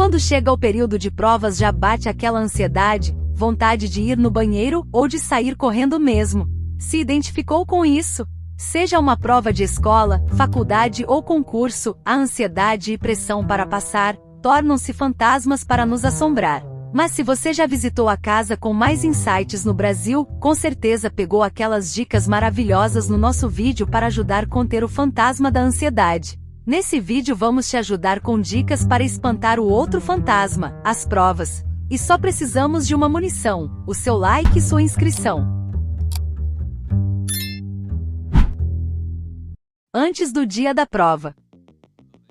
Quando chega o período de provas já bate aquela ansiedade, vontade de ir no banheiro ou de sair correndo mesmo. Se identificou com isso? Seja uma prova de escola, faculdade ou concurso, a ansiedade e pressão para passar tornam-se fantasmas para nos assombrar. Mas se você já visitou a casa com mais insights no Brasil, com certeza pegou aquelas dicas maravilhosas no nosso vídeo para ajudar a conter o fantasma da ansiedade. Nesse vídeo vamos te ajudar com dicas para espantar o outro fantasma, as provas. E só precisamos de uma munição, o seu like e sua inscrição. Antes do dia da prova.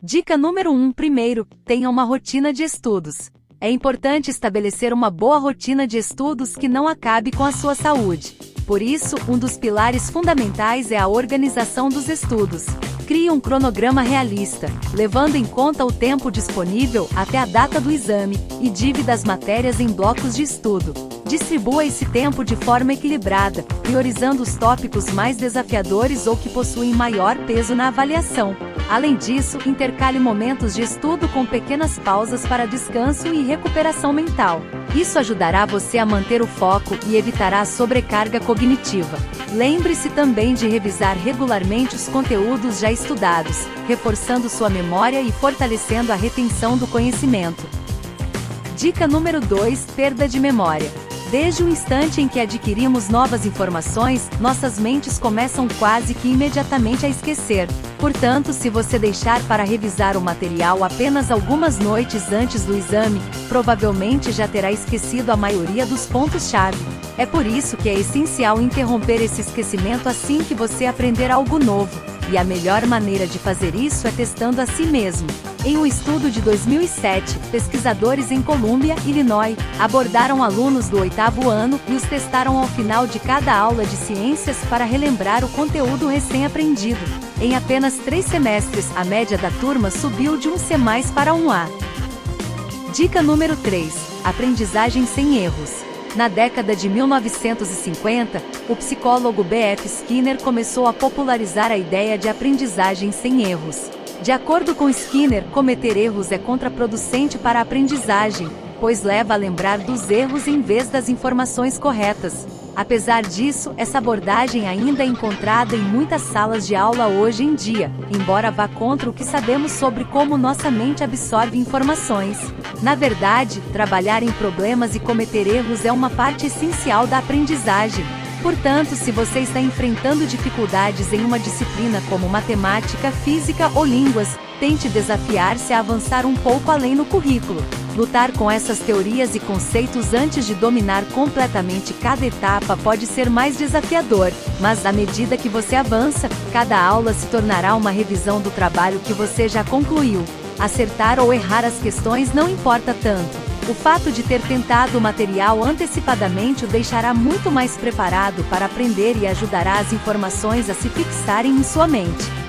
Dica número 1. Primeiro, tenha uma rotina de estudos. É importante estabelecer uma boa rotina de estudos que não acabe com a sua saúde. Por isso, um dos pilares fundamentais é a organização dos estudos. Crie um cronograma realista, levando em conta o tempo disponível até a data do exame, e divida as matérias em blocos de estudo. Distribua esse tempo de forma equilibrada, priorizando os tópicos mais desafiadores ou que possuem maior peso na avaliação. Além disso, intercale momentos de estudo com pequenas pausas para descanso e recuperação mental. Isso ajudará você a manter o foco e evitará a sobrecarga cognitiva. Lembre-se também de revisar regularmente os conteúdos já estudados, reforçando sua memória e fortalecendo a retenção do conhecimento. Dica número 2. Perda de memória. Desde o instante em que adquirimos novas informações, nossas mentes começam quase que imediatamente a esquecer. Portanto, se você deixar para revisar o material apenas algumas noites antes do exame, provavelmente já terá esquecido a maioria dos pontos-chave. É por isso que é essencial interromper esse esquecimento assim que você aprender algo novo. E a melhor maneira de fazer isso é testando a si mesmo. Em um estudo de 2007, pesquisadores em Columbia, Illinois, abordaram alunos do 8º ano e os testaram ao final de cada aula de ciências para relembrar o conteúdo recém-aprendido. Em apenas 3 semestres, a média da turma subiu de um C+ para um A. Dica número 3. Aprendizagem sem erros. Na década de 1950, o psicólogo B.F. Skinner começou a popularizar a ideia de aprendizagem sem erros. De acordo com Skinner, cometer erros é contraproducente para a aprendizagem, pois leva a lembrar dos erros em vez das informações corretas. Apesar disso, essa abordagem ainda é encontrada em muitas salas de aula hoje em dia, embora vá contra o que sabemos sobre como nossa mente absorve informações. Na verdade, trabalhar em problemas e cometer erros é uma parte essencial da aprendizagem. Portanto, se você está enfrentando dificuldades em uma disciplina como matemática, física ou línguas, tente desafiar-se a avançar um pouco além no currículo. Lutar com essas teorias e conceitos antes de dominar completamente cada etapa pode ser mais desafiador, mas à medida que você avança, cada aula se tornará uma revisão do trabalho que você já concluiu. Acertar ou errar as questões não importa tanto. O fato de ter tentado o material antecipadamente o deixará muito mais preparado para aprender e ajudará as informações a se fixarem em sua mente.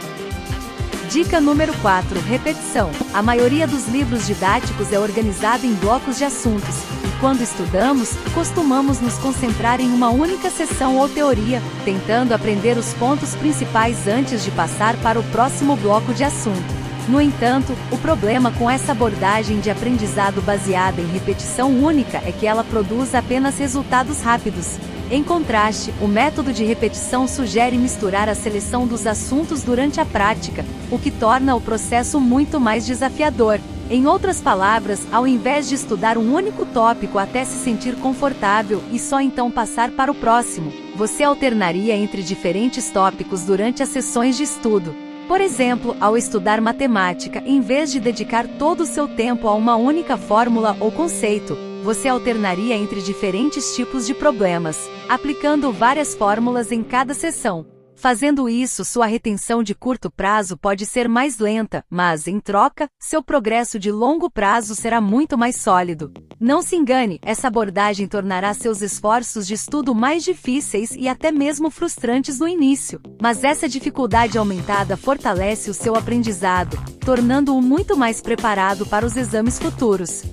Dica número 4. Repetição. A maioria dos livros didáticos é organizada em blocos de assuntos, e quando estudamos, costumamos nos concentrar em uma única seção ou teoria, tentando aprender os pontos principais antes de passar para o próximo bloco de assunto. No entanto, o problema com essa abordagem de aprendizado baseada em repetição única é que ela produz apenas resultados rápidos. Em contraste, o método de repetição sugere misturar a seleção dos assuntos durante a prática, o que torna o processo muito mais desafiador. Em outras palavras, ao invés de estudar um único tópico até se sentir confortável e só então passar para o próximo, você alternaria entre diferentes tópicos durante as sessões de estudo. Por exemplo, ao estudar matemática, em vez de dedicar todo o seu tempo a uma única fórmula ou conceito, você alternaria entre diferentes tipos de problemas, aplicando várias fórmulas em cada sessão. Fazendo isso, sua retenção de curto prazo pode ser mais lenta, mas, em troca, seu progresso de longo prazo será muito mais sólido. Não se engane, essa abordagem tornará seus esforços de estudo mais difíceis e até mesmo frustrantes no início. Mas essa dificuldade aumentada fortalece o seu aprendizado, tornando-o muito mais preparado para os exames futuros.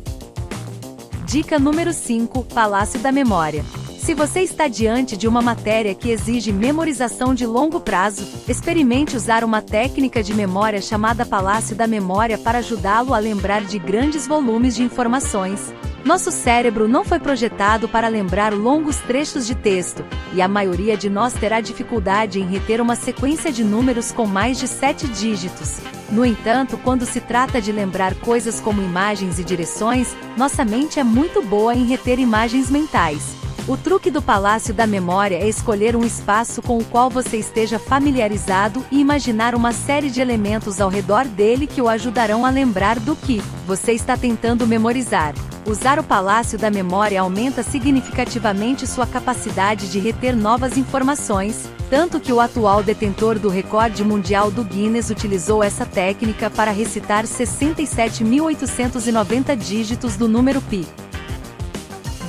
Dica número 5. Palácio da Memória. Se você está diante de uma matéria que exige memorização de longo prazo, experimente usar uma técnica de memória chamada Palácio da Memória para ajudá-lo a lembrar de grandes volumes de informações. Nosso cérebro não foi projetado para lembrar longos trechos de texto, e a maioria de nós terá dificuldade em reter uma sequência de números com mais de 7 dígitos. No entanto, quando se trata de lembrar coisas como imagens e direções, nossa mente é muito boa em reter imagens mentais. O truque do Palácio da Memória é escolher um espaço com o qual você esteja familiarizado e imaginar uma série de elementos ao redor dele que o ajudarão a lembrar do que você está tentando memorizar. Usar o Palácio da Memória aumenta significativamente sua capacidade de reter novas informações, tanto que o atual detentor do recorde mundial do Guinness utilizou essa técnica para recitar 67.890 dígitos do número π.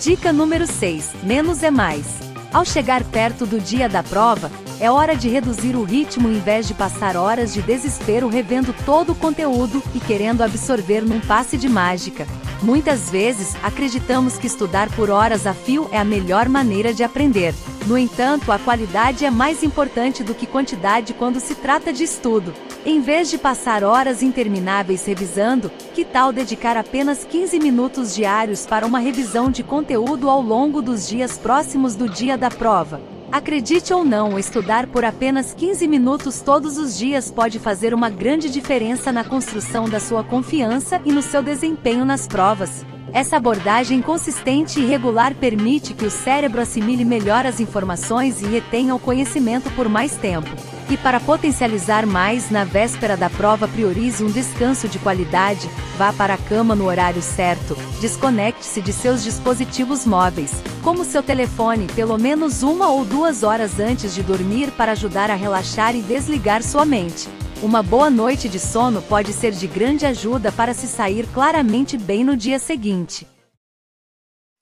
Dica número 6. Menos é mais. Ao chegar perto do dia da prova, é hora de reduzir o ritmo em vez de passar horas de desespero revendo todo o conteúdo e querendo absorver num passe de mágica. Muitas vezes, acreditamos que estudar por horas a fio é a melhor maneira de aprender. No entanto, a qualidade é mais importante do que quantidade quando se trata de estudo. Em vez de passar horas intermináveis revisando, que tal dedicar apenas 15 minutos diários para uma revisão de conteúdo ao longo dos dias próximos do dia da prova? Acredite ou não, estudar por apenas 15 minutos todos os dias pode fazer uma grande diferença na construção da sua confiança e no seu desempenho nas provas. Essa abordagem consistente e regular permite que o cérebro assimile melhor as informações e retenha o conhecimento por mais tempo. E para potencializar mais na véspera da prova, priorize um descanso de qualidade, vá para a cama no horário certo, desconecte-se de seus dispositivos móveis, como seu telefone, pelo menos 1 ou 2 horas antes de dormir para ajudar a relaxar e desligar sua mente. Uma boa noite de sono pode ser de grande ajuda para se sair claramente bem no dia seguinte.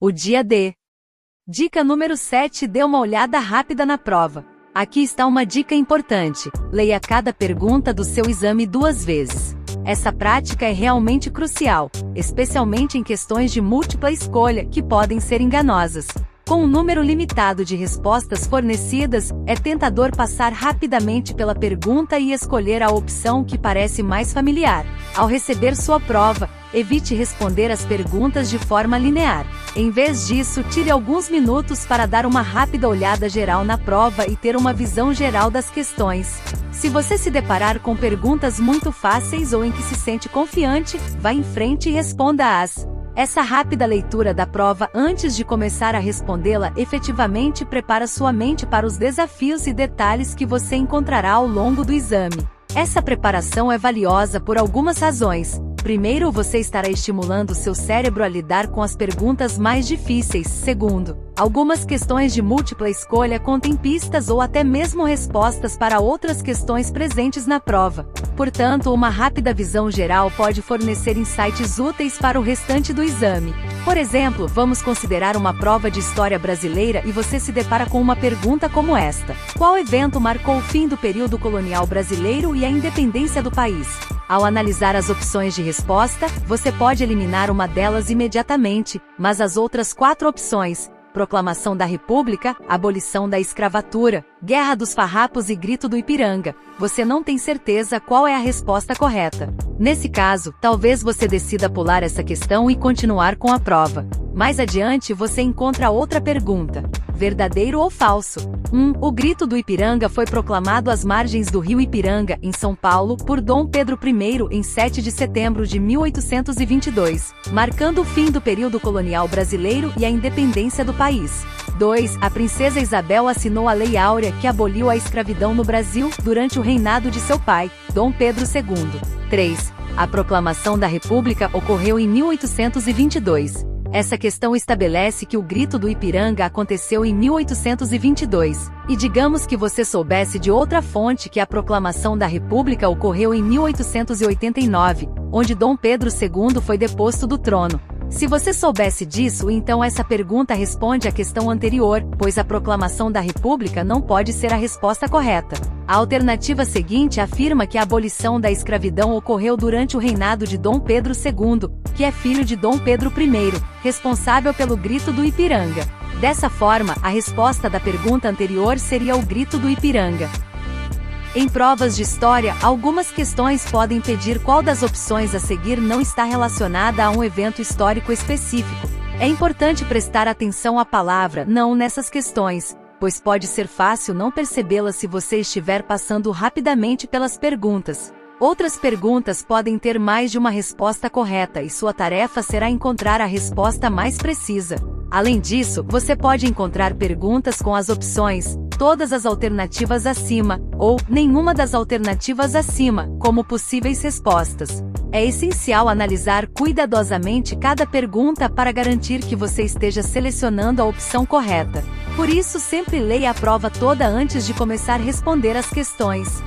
O dia D. Dica número 7. Dê uma olhada rápida na prova. Aqui está uma dica importante: leia cada pergunta do seu exame 2 vezes. Essa prática é realmente crucial, especialmente em questões de múltipla escolha que podem ser enganosas. Com um número limitado de respostas fornecidas, é tentador passar rapidamente pela pergunta e escolher a opção que parece mais familiar. Ao receber sua prova, evite responder as perguntas de forma linear. Em vez disso, tire alguns minutos para dar uma rápida olhada geral na prova e ter uma visão geral das questões. Se você se deparar com perguntas muito fáceis ou em que se sente confiante, vá em frente e responda-as. Essa rápida leitura da prova antes de começar a respondê-la efetivamente prepara sua mente para os desafios e detalhes que você encontrará ao longo do exame. Essa preparação é valiosa por algumas razões. Primeiro, você estará estimulando seu cérebro a lidar com as perguntas mais difíceis. Segundo, algumas questões de múltipla escolha contêm pistas ou até mesmo respostas para outras questões presentes na prova. Portanto, uma rápida visão geral pode fornecer insights úteis para o restante do exame. Por exemplo, vamos considerar uma prova de história brasileira e você se depara com uma pergunta como esta: qual evento marcou o fim do período colonial brasileiro e a independência do país? Ao analisar as opções de resposta, você pode eliminar uma delas imediatamente, mas as outras 4 opções: Proclamação da República, Abolição da Escravatura, Guerra dos Farrapos e Grito do Ipiranga, você não tem certeza qual é a resposta correta. Nesse caso, talvez você decida pular essa questão e continuar com a prova. Mais adiante você encontra outra pergunta: verdadeiro ou falso? 1. O Grito do Ipiranga foi proclamado às margens do rio Ipiranga, em São Paulo, por Dom Pedro I em 7 de setembro de 1822, marcando o fim do período colonial brasileiro e a independência do país. 2. A princesa Isabel assinou a Lei Áurea que aboliu a escravidão no Brasil durante o reinado de seu pai, Dom Pedro II. 3. A proclamação da República ocorreu em 1822. Essa questão estabelece que o Grito do Ipiranga aconteceu em 1822, e digamos que você soubesse de outra fonte que a proclamação da República ocorreu em 1889, onde Dom Pedro II foi deposto do trono. Se você soubesse disso, então essa pergunta responde à questão anterior, pois a proclamação da República não pode ser a resposta correta. A alternativa seguinte afirma que a abolição da escravidão ocorreu durante o reinado de Dom Pedro II, que é filho de Dom Pedro I, responsável pelo Grito do Ipiranga. Dessa forma, a resposta da pergunta anterior seria o grito do Ipiranga. Em provas de história, algumas questões podem pedir qual das opções a seguir não está relacionada a um evento histórico específico. É importante prestar atenção à palavra "não" nessas questões, pois pode ser fácil não percebê-la se você estiver passando rapidamente pelas perguntas. Outras perguntas podem ter mais de uma resposta correta e sua tarefa será encontrar a resposta mais precisa. Além disso, você pode encontrar perguntas com as opções "todas as alternativas acima" ou "nenhuma das alternativas acima" como possíveis respostas. É essencial analisar cuidadosamente cada pergunta para garantir que você esteja selecionando a opção correta. Por isso, sempre leia a prova toda antes de começar a responder as questões.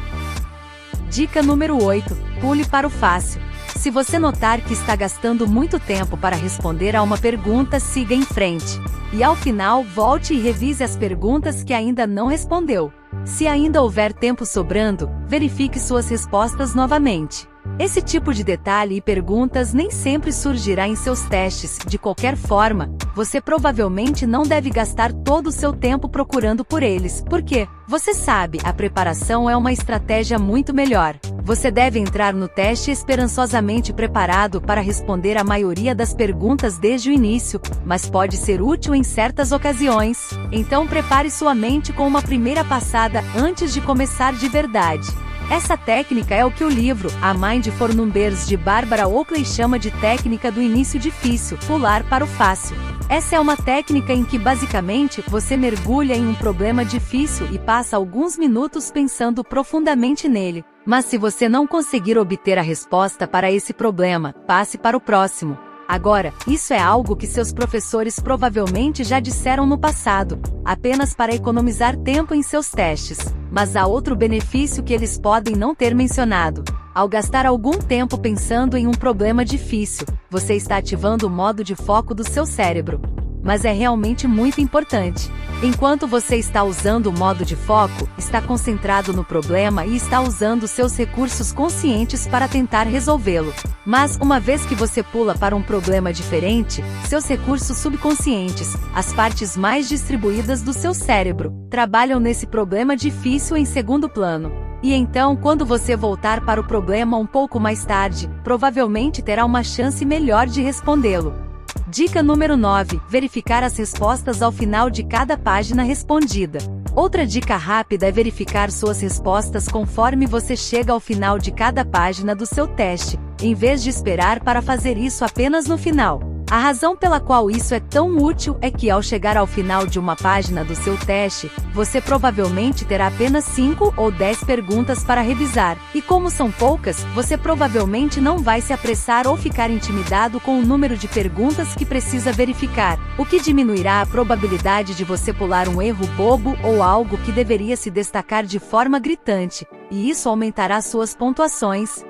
Dica número 8. Pule para o fácil. Se você notar que está gastando muito tempo para responder a uma pergunta, siga em frente. E ao final, volte e revise as perguntas que ainda não respondeu. Se ainda houver tempo sobrando, verifique suas respostas novamente. Esse tipo de detalhe e perguntas nem sempre surgirá em seus testes. De qualquer forma, você provavelmente não deve gastar todo o seu tempo procurando por eles, porque, você sabe, a preparação é uma estratégia muito melhor. Você deve entrar no teste esperançosamente preparado para responder a maioria das perguntas desde o início, mas pode ser útil em certas ocasiões. Então prepare sua mente com uma primeira passada antes de começar de verdade. Essa técnica é o que o livro A Mind for Numbers de Barbara Oakley chama de técnica do início difícil, pular para o fácil. Essa é uma técnica em que basicamente você mergulha em um problema difícil e passa alguns minutos pensando profundamente nele. Mas se você não conseguir obter a resposta para esse problema, passe para o próximo. Agora, isso é algo que seus professores provavelmente já disseram no passado, apenas para economizar tempo em seus testes. Mas há outro benefício que eles podem não ter mencionado. Ao gastar algum tempo pensando em um problema difícil, você está ativando o modo de foco do seu cérebro. Mas é realmente muito importante. Enquanto você está usando o modo de foco, está concentrado no problema e está usando seus recursos conscientes para tentar resolvê-lo. Mas, uma vez que você pula para um problema diferente, seus recursos subconscientes, as partes mais distribuídas do seu cérebro, trabalham nesse problema difícil em segundo plano. E então, quando você voltar para o problema um pouco mais tarde, provavelmente terá uma chance melhor de respondê-lo. Dica número 9. Verificar as respostas ao final de cada página respondida. Outra dica rápida é verificar suas respostas conforme você chega ao final de cada página do seu teste, em vez de esperar para fazer isso apenas no final. A razão pela qual isso é tão útil é que ao chegar ao final de uma página do seu teste, você provavelmente terá apenas 5 ou 10 perguntas para revisar, e como são poucas, você provavelmente não vai se apressar ou ficar intimidado com o número de perguntas que precisa verificar, o que diminuirá a probabilidade de você pular um erro bobo ou algo que deveria se destacar de forma gritante, e isso aumentará suas pontuações.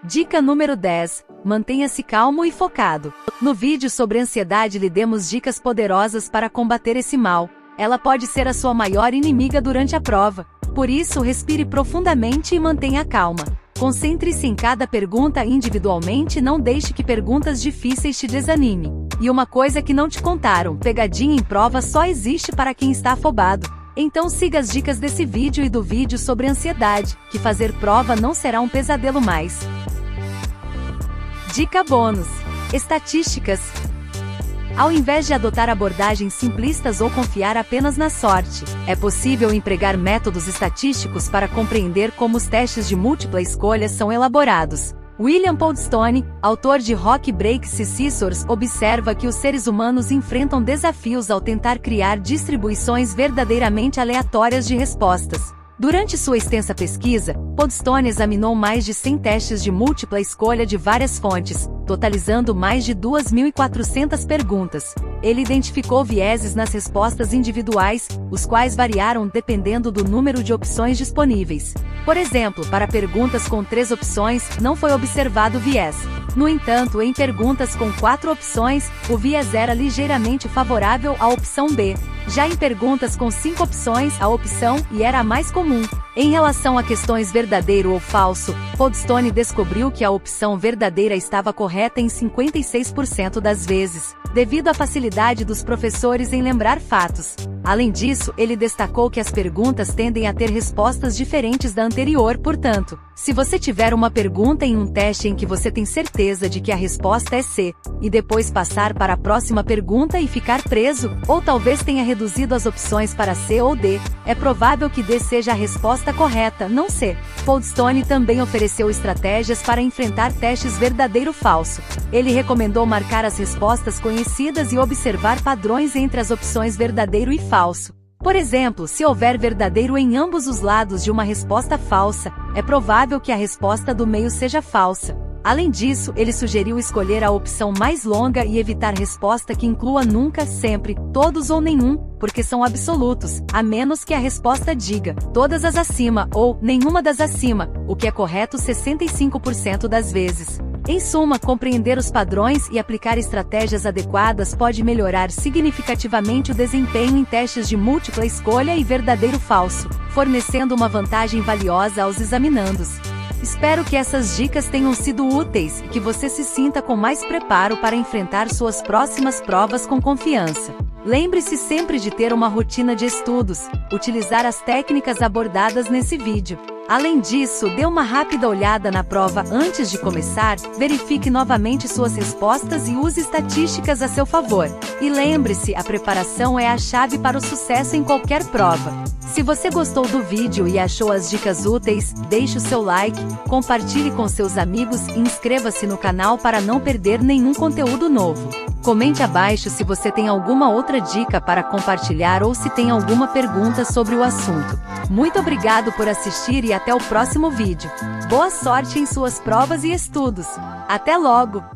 Dica número 10. Mantenha-se calmo e focado. No vídeo sobre ansiedade lhe demos dicas poderosas para combater esse mal. Ela pode ser a sua maior inimiga durante a prova. Por isso, respire profundamente e mantenha calma. Concentre-se em cada pergunta individualmente e não deixe que perguntas difíceis te desanimem. E uma coisa que não te contaram, pegadinha em prova só existe para quem está afobado. Então siga as dicas desse vídeo e do vídeo sobre ansiedade, que fazer prova não será um pesadelo mais. Dica bônus: estatísticas. Ao invés de adotar abordagens simplistas ou confiar apenas na sorte, é possível empregar métodos estatísticos para compreender como os testes de múltipla escolha são elaborados. William Podstone, autor de Rock Breaks Scissors, observa que os seres humanos enfrentam desafios ao tentar criar distribuições verdadeiramente aleatórias de respostas. Durante sua extensa pesquisa, Podstone examinou mais de 100 testes de múltipla escolha de várias fontes, totalizando mais de 2.400 perguntas. Ele identificou vieses nas respostas individuais, os quais variaram dependendo do número de opções disponíveis. Por exemplo, para perguntas com 3 opções, não foi observado viés. No entanto, em perguntas com 4 opções, o viés era ligeiramente favorável à opção B. Já em perguntas com 5 opções, a opção "e" era a mais comum. Em relação a questões verdadeiro ou falso, Coldstone descobriu que a opção verdadeira estava correta em 56% das vezes, devido à facilidade dos professores em lembrar fatos. Além disso, ele destacou que as perguntas tendem a ter respostas diferentes da anterior, portanto, se você tiver uma pergunta em um teste em que você tem certeza de que a resposta é C, e depois passar para a próxima pergunta e ficar preso, ou talvez tenha reduzido as opções para C ou D, é provável que D seja a resposta correta, não C. Coldstone também ofereceu estratégias para enfrentar testes verdadeiro-falso. Ele recomendou marcar as respostas conhecidas e observar padrões entre as opções verdadeiro e falso. Por exemplo, se houver verdadeiro em ambos os lados de uma resposta falsa, é provável que a resposta do meio seja falsa. Além disso, ele sugeriu escolher a opção mais longa e evitar resposta que inclua nunca, sempre, todos ou nenhum, porque são absolutos, a menos que a resposta diga todas as acima ou nenhuma das acima, o que é correto 65% das vezes. Em suma, compreender os padrões e aplicar estratégias adequadas pode melhorar significativamente o desempenho em testes de múltipla escolha e verdadeiro-falso, fornecendo uma vantagem valiosa aos examinandos. Espero que essas dicas tenham sido úteis e que você se sinta com mais preparo para enfrentar suas próximas provas com confiança. Lembre-se sempre de ter uma rotina de estudos, utilizar as técnicas abordadas nesse vídeo. Além disso, dê uma rápida olhada na prova antes de começar, verifique novamente suas respostas e use estatísticas a seu favor. E lembre-se, a preparação é a chave para o sucesso em qualquer prova. Se você gostou do vídeo e achou as dicas úteis, deixe o seu like, compartilhe com seus amigos e inscreva-se no canal para não perder nenhum conteúdo novo. Comente abaixo se você tem alguma outra dica para compartilhar ou se tem alguma pergunta sobre o assunto. Muito obrigado por assistir e até o próximo vídeo. Boa sorte em suas provas e estudos. Até logo!